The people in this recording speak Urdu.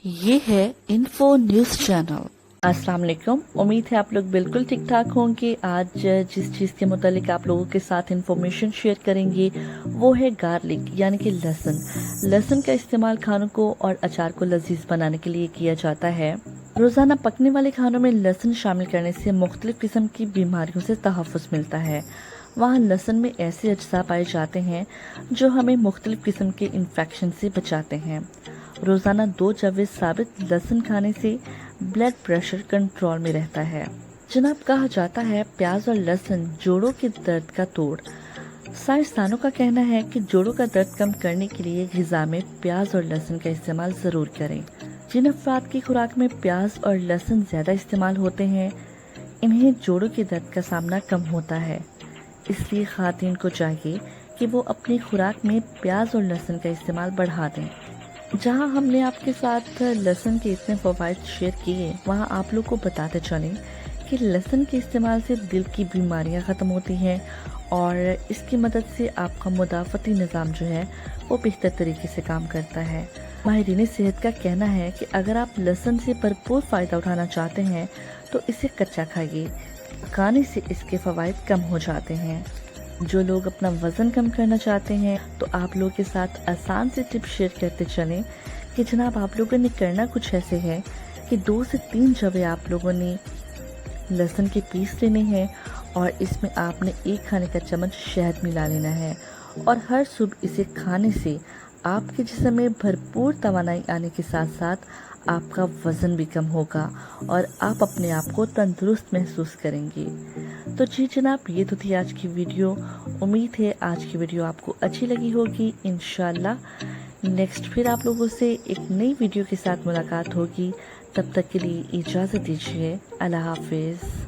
یہ ہے انفو نیوز چینل۔ السلام علیکم، امید ہے آپ لوگ بالکل ٹھیک ٹھاک ہوں گے۔ آج جس چیز کے متعلق آپ لوگوں کے ساتھ انفارمیشن شیئر کریں گے وہ ہے گارلک یعنی کہ لہسن۔ لہسن کا استعمال کھانوں کو اور اچار کو لذیذ بنانے کے لیے کیا جاتا ہے۔ روزانہ پکنے والے کھانوں میں لہسن شامل کرنے سے مختلف قسم کی بیماریوں سے تحفظ ملتا ہے۔ وہاں لہسن میں ایسے اجزاء پائے جاتے ہیں جو ہمیں مختلف قسم کے انفیکشن سے بچاتے ہیں۔ روزانہ 2 جوز ثابت لہسن کھانے سے بلڈ پریشر کنٹرول میں رہتا ہے۔ جناب، کہا جاتا ہے پیاز اور لہسن جوڑوں کے درد کا توڑ۔ سائنسدانوں کا کہنا ہے کہ جوڑوں کا درد کم کرنے کے لیے غذا میں پیاز اور لہسن کا استعمال ضرور کریں۔ جن افراد کی خوراک میں پیاز اور لہسن زیادہ استعمال ہوتے ہیں انہیں جوڑوں کے درد کا سامنا کم ہوتا ہے۔ اس لیے خواتین کو چاہیے کہ وہ اپنی خوراک میں پیاز اور لہسن کا استعمال بڑھا دیں۔ جہاں ہم نے آپ کے ساتھ لہسن کے اتنے فوائد شیئر کیے، وہاں آپ لوگ کو بتاتے چلیں کہ لہسن کے استعمال سے دل کی بیماریاں ختم ہوتی ہیں اور اس کی مدد سے آپ کا مدافعتی نظام جو ہے وہ بہتر طریقے سے کام کرتا ہے۔ ماہرین صحت کا کہنا ہے کہ اگر آپ لہسن سے بھرپور فائدہ اٹھانا چاہتے ہیں تو اسے کچا کھائیے۔ پکانے سے اس کے فوائد کم ہو جاتے ہیں۔ جو لوگ اپنا وزن کم کرنا چاہتے ہیں تو آپ لوگوں کے ساتھ آسان سے ٹپ شیئر کرتے چلیں کہ جناب آپ لوگوں نے کرنا کچھ ایسے ہے کہ 2 سے 3 جوے آپ لوگوں نے لہسن کے پیس لینے ہیں اور اس میں آپ نے 1 کھانے کا چمچ شہد ملا لینا ہے اور ہر صبح اسے کھانے سے آپ کے جسم میں بھرپور توانائی آنے کے ساتھ ساتھ آپ کا وزن بھی کم ہوگا اور آپ اپنے آپ کو تندرست محسوس کریں گے۔ تو جی جناب، یہ تو تھی آج کی ویڈیو۔ امید ہے آج کی ویڈیو آپ کو اچھی لگی ہوگی۔ انشاءاللہ نیکسٹ پھر آپ لوگوں سے ایک نئی ویڈیو کے ساتھ ملاقات ہوگی۔ تب تک کے لیے اجازت دیجیے۔ اللہ حافظ۔